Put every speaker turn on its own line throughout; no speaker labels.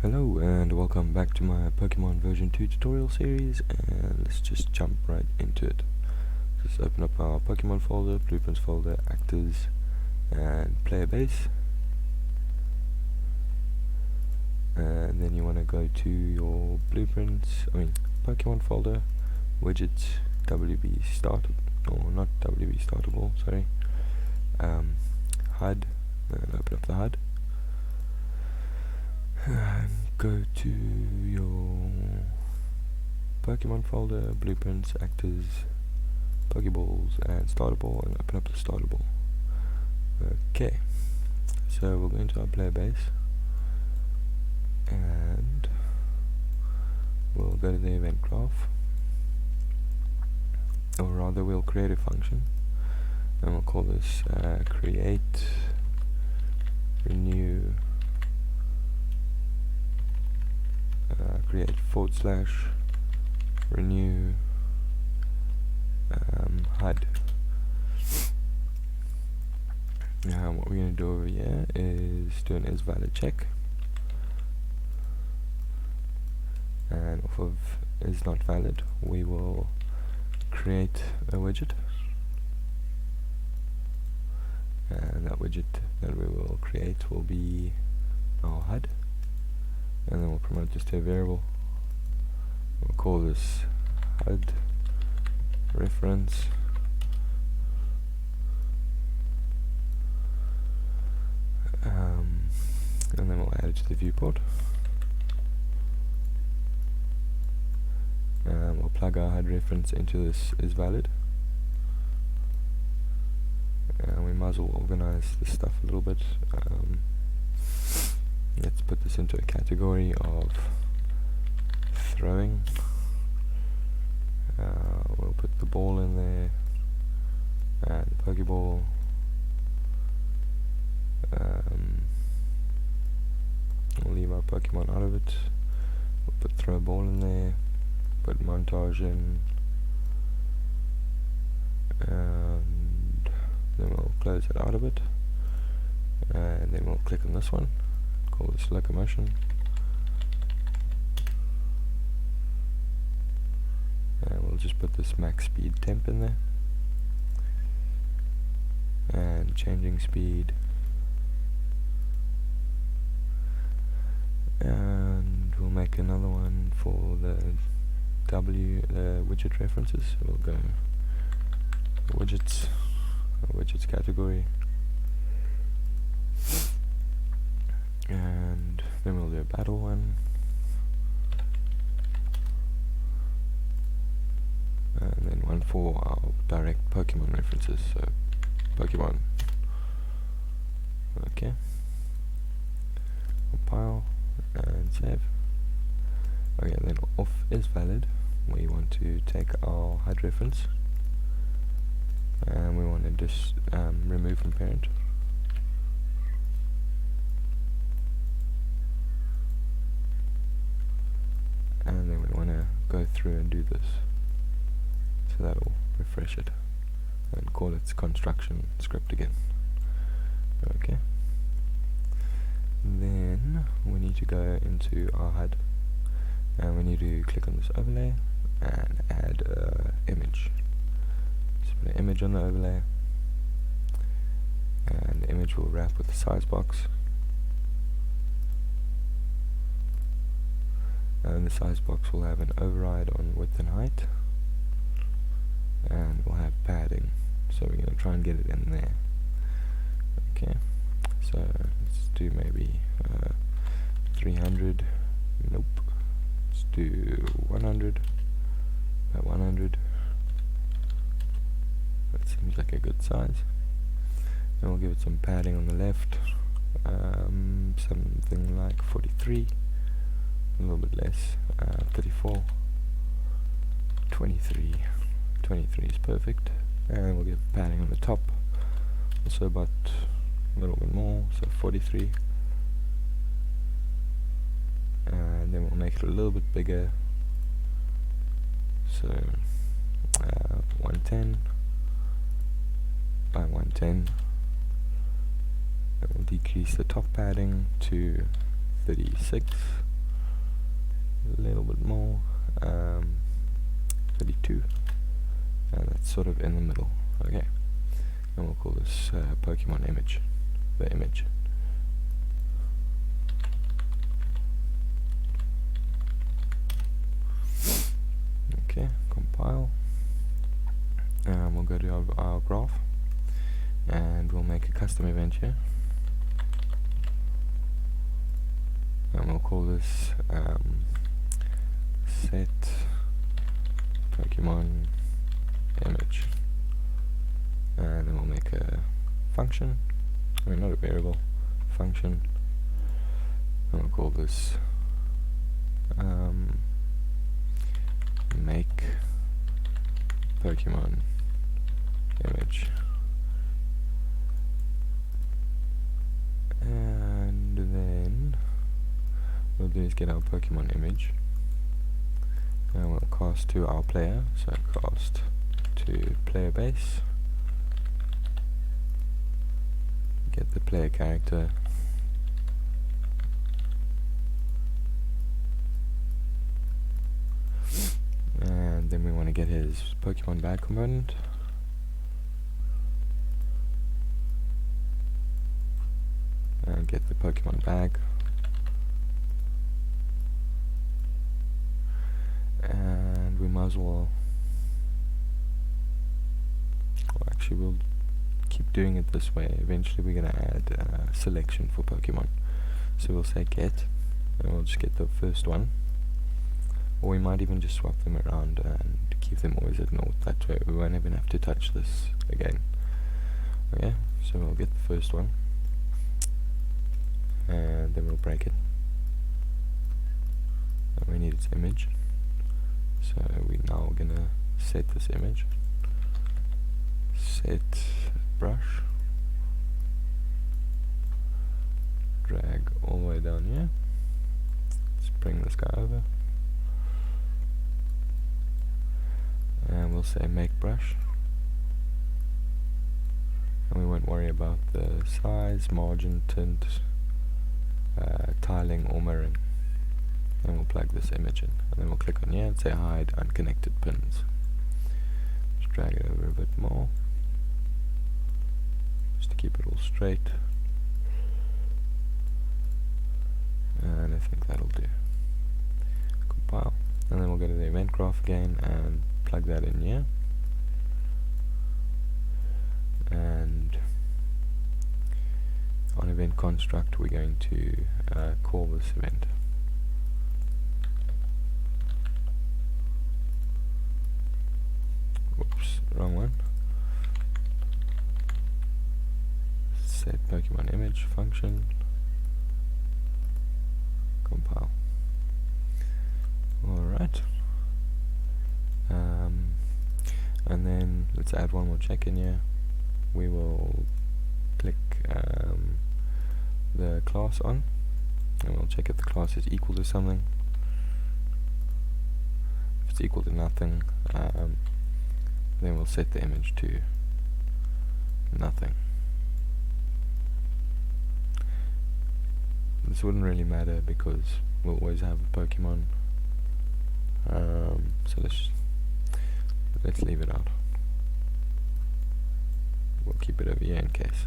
Hello and welcome back to my Pokemon version 2 tutorial series, and let's just jump right into it. Just open up our Pokemon folder, blueprints folder, actors and player base, and then you want to go to your Pokemon folder, widgets, WB startable, or not WB startable, sorry, HUD, and open up the HUD. Go to your Pokemon folder, blueprints, actors, Pokeballs, and starter ball, and open up the starter ball. Okay, so we'll go into our player base, and we'll go to the event graph, or rather we'll create a function, and we'll call this create renew create / renew HUD. Now what we're going to do over here is do an isValid check, and off of is not valid we will create a widget, and that widget that we will create will be our HUD, and then we'll promote this to a variable. We'll call this HUD reference, and then we'll add it to the viewport, and we'll plug our HUD reference into this isValid, and we might as well organize this stuff a little bit. Let's put this into a category of throwing. We'll put the ball in there, and the Pokeball. We'll leave our Pokemon out of it. We'll put throw ball in there, put montage in, and then we'll close it out of it, and then we'll click on this one, call this locomotion, and we'll just put this max speed temp in there, and changing speed, and we'll make another one for the widget references. We'll go widgets category, and then we'll do a battle one, and then one for our direct Pokemon references, so Pokemon. Okay, compile and save. Okay, then off isValid we want to take our HUD reference, and we want to just remove from parent, and then we want to go through and do this, so that will refresh it and call its construction script again. Okay, then we need to go into our HUD, and we need to click on this overlay and add an image. Just put an image on the overlay, and the image will wrap with the size box, and the size box will have an override on width and height, and we'll have padding, so we're going to try and get it in there. Okay, so let's do maybe 300, nope, let's do 100 by 100, that seems like a good size, and we'll give it some padding on the left, something like 43, a little bit less, 34, 23 is perfect, and we'll give padding on the top, also about a little bit more, so 43, and then we'll make it a little bit bigger, so 110 by 110, and we'll decrease the top padding to 36, a little bit more, 32, and that's sort of in the middle. Okay, and we'll call this Pokemon image, the image. Okay, compile, and we'll go to our graph, and we'll make a custom event here, and we'll call this set Pokemon image, and then we'll make a function, I mean not a variable, function, and we'll call this make Pokemon image, and then what we'll do is get our Pokemon image, and we'll cast to our player, so cast to player base, get the player character, and then we want to get his Pokemon bag component, and get the Pokemon bag, and we might as well, actually we'll keep doing it this way. Eventually we're going to add a selection for Pokemon, so we'll say get, and we'll just get the first one, or we might even just swap them around and keep them always at naught. That way we won't even have to touch this again. Okay, so we'll get the first one, and then we'll break it, and we need its image, so we're now gonna set this image, set brush, drag all the way down here, let's bring this guy over, and we'll say make brush, and we won't worry about the size, margin, tint, tiling or mirroring, and we'll plug this image in, and then we'll click on here and say hide unconnected pins. Just drag it over a bit more just to keep it all straight, and I think that'll do. Compile, and then we'll go to the event graph again and plug that in here, and on event construct we're going to call this event. Whoops, wrong one. Set Pokemon image function, compile. Alright, and then let's add one more check in here. We will click the class on, and we'll check if the class is equal to something. If it's equal to nothing, then we'll set the image to nothing. This wouldn't really matter because we'll always have a Pokemon, so let's leave it out. We'll keep it over here in case.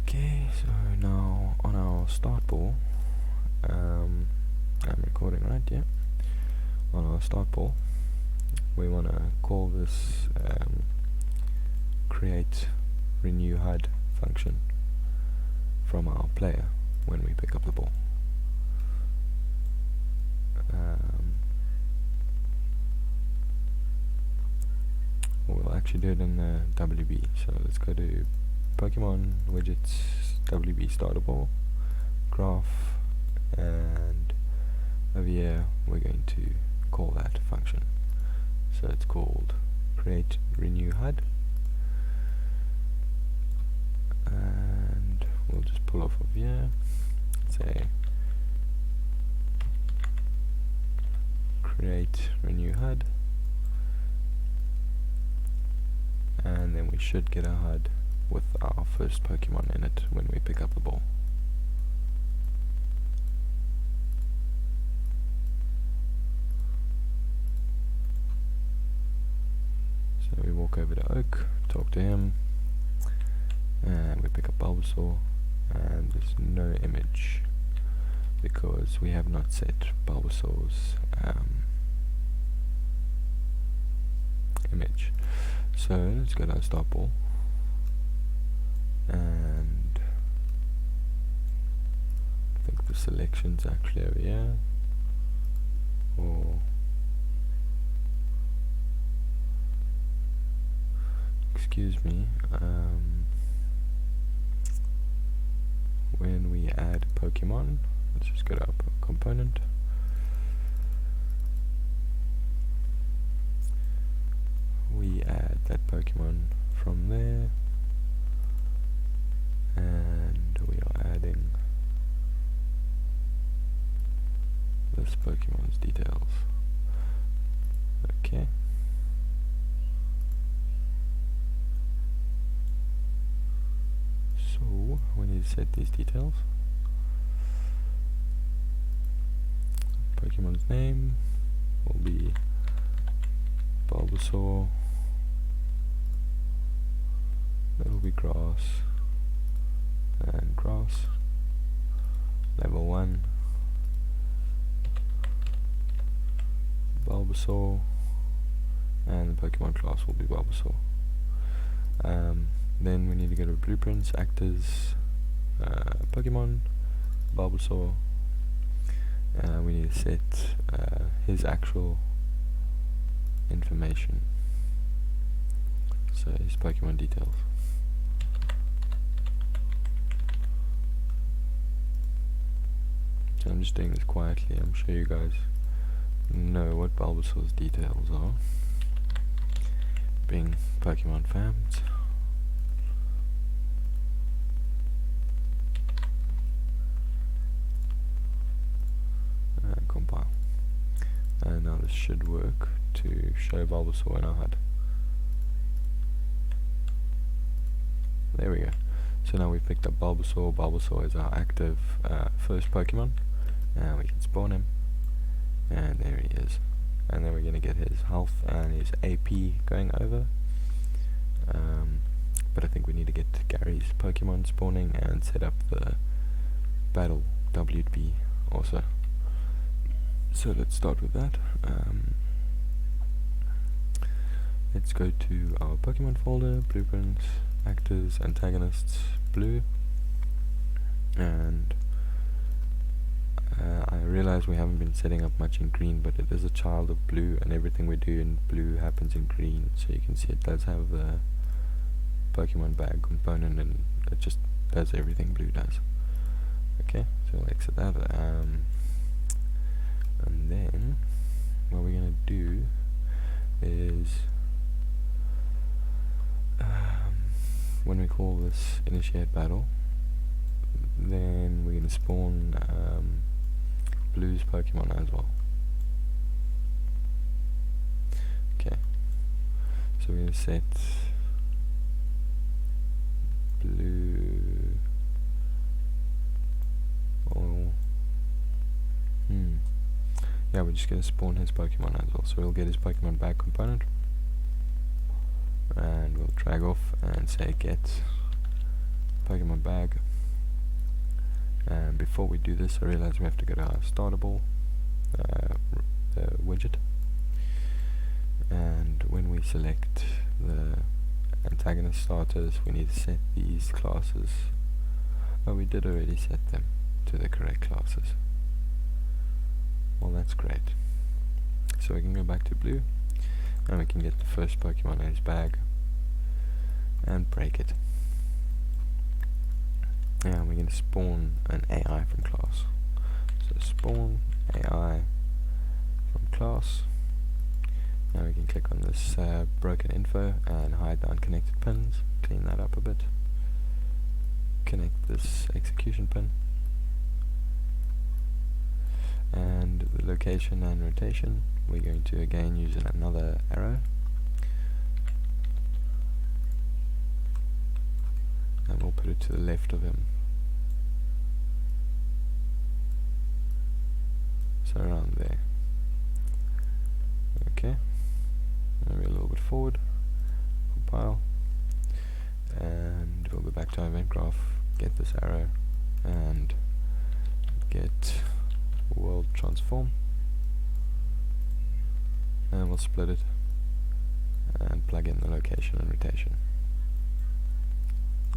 Okay, so now on our start ball, I'm recording right, yeah. On our start ball, we want to call this create renew HUD function from our player when we pick up the ball. We'll actually do it in WB, so let's go to Pokemon widgets, WB starter ball, graph, and over here we're going to call that function. So it's called create renew HUD, and we'll just pull off of here, say create renew HUD, and then we should get a HUD with our first Pokemon in it when we pick up the ball. walk over to Oak, talk to him, and we pick up Bulbasaur, and there's no image because we have not set Bulbasaur's image. So let's go to our start ball, and I think the selection's actually over here, or excuse me, when we add Pokemon, let's just go to our component, we add that Pokemon from there, and we are adding this Pokemon's details. Okay. So we need to set these details. Pokemon's name will be Bulbasaur. That will be grass and grass. Level 1 Bulbasaur, and the Pokemon class will be Bulbasaur. Then we need to go to blueprints, actors, Pokemon, Bulbasaur. We need to set his actual information, so his Pokemon details. So I'm just doing this quietly. I'm sure you guys know what Bulbasaur's details are, being Pokemon fans. And compile. And now this should work to show Bulbasaur in our HUD. There we go. So now we've picked up Bulbasaur. Bulbasaur is our active first Pokemon, and we can spawn him, and there he is. And then we're going to get his health and his AP going over, but I think we need to get Gary's Pokemon spawning and set up the battle WP also. So let's start with that. Let's go to our Pokemon folder, blueprints, actors, antagonists, blue, and I realize we haven't been setting up much in green, but it is a child of blue, and everything we do in blue happens in green. So you can see it does have the Pokemon bag component, and it just does everything blue does. Okay, so we'll exit that, and then what we're gonna do is when we call this initiate battle, then we're going to spawn Blue's Pokemon as well. Okay, so we're going to set Blue. Yeah, we're just going to spawn his Pokemon as well. So we'll get his Pokemon bag component, and we'll drag off and say get Pokemon bag. And before we do this, I realize we have to go to our startable widget, and when we select the antagonist starters, we need to set these classes. Oh, we did already set them to the correct classes. Well, that's great. So we can go back to blue, and we can get the first Pokemon in his bag and break it. And we're going to spawn an AI from class. So spawn AI from class. Now we can click on this broken info and hide the unconnected pins. Clean that up a bit. Connect this execution pin. And the location and rotation, we're going to again use another arrow, and we'll put it to the left of him, so around there. Okay, maybe a little bit forward, back to our event graph, get this arrow, and get world transform, and we'll split it and plug in the location and rotation.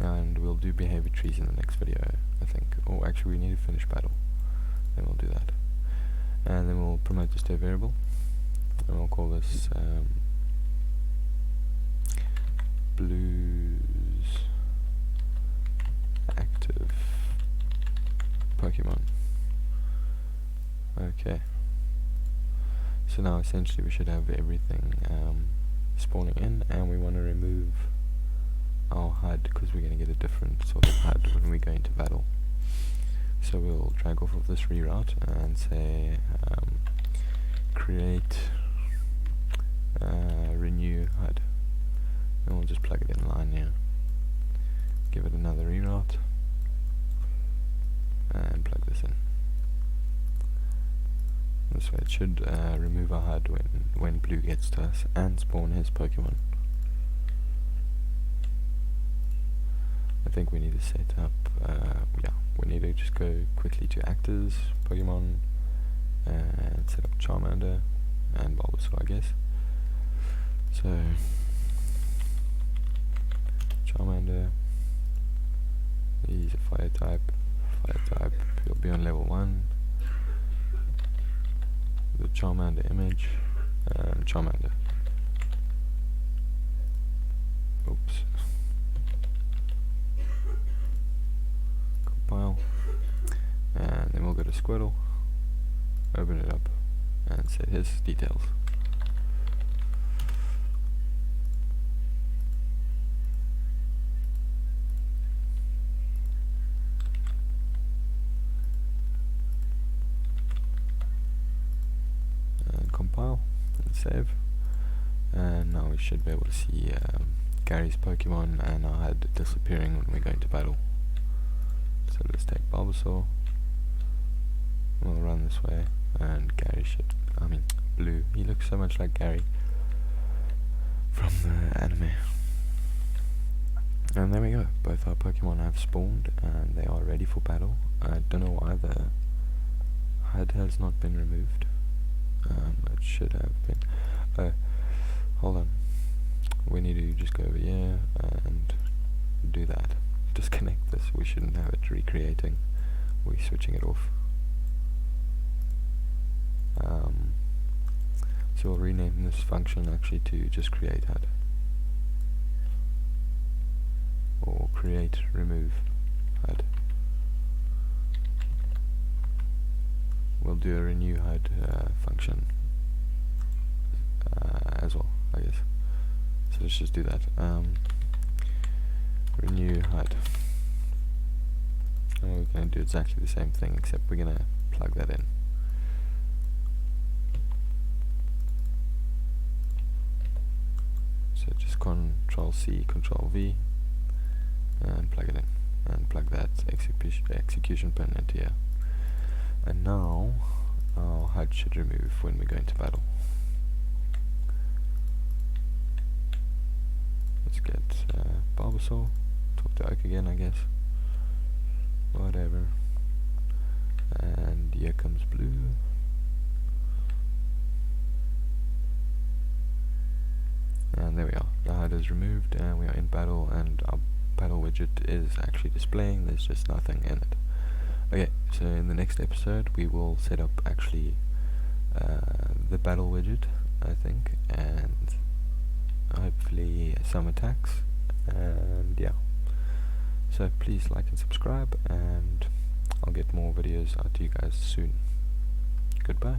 And we'll do behavior trees in the next video, I think. Or actually we need to finish battle, then we'll do that. And then we'll promote this to a variable, and we'll call this Blues active Pokemon. Okay. So now essentially we should have everything spawning in, and we want to remove our HUD because we're going to get a different sort of HUD when we go into battle. So we'll drag off of this reroute and say create renew HUD, and we'll just plug it in line here. Give it another reroute and plug this in. This way it should remove our HUD when Blue gets to us and spawn his Pokemon. I think we need to set up, yeah, we need to just go quickly to actors, Pokemon, and set up Charmander and Bulbasaur, I guess. So, Charmander, he's a fire type, he'll be on level 1. The Charmander image, and Charmander. Oops. Compile, and then we'll go to Squirtle, open it up, and set his details. And compile, and save. And now we should be able to see Gary's Pokemon and our HUD disappearing when we go into battle. So let's take Bulbasaur, we'll run this way, and Gary Blue, he looks so much like Gary from the anime. And there we go, both our Pokemon have spawned and they are ready for battle. I don't know why the HUD has not been removed. It should have been. Hold on, we need to just go over here and do that. Disconnect this, we shouldn't have it recreating, we're switching it off. So we'll rename this function actually to just create HUD, or create remove HUD. We'll do a renew HUD function as well, I guess. So let's just do that. Renew HUD, and we're going to do exactly the same thing, except we're going to plug that in. So just Control C, Control V, and plug it in, and plug that execution pin into here. And now our HUD should remove when we go into battle. Let's get Bulbasaur. Talk to Oak again, I guess. Whatever. And here comes Blue. And there we are. The HUD is removed and we are in battle, and our battle widget is actually displaying. There's just nothing in it. Okay, so in the next episode we will set up actually the battle widget, I think, and hopefully some attacks, and yeah. So please like and subscribe, and I'll get more videos out to you guys soon. Goodbye.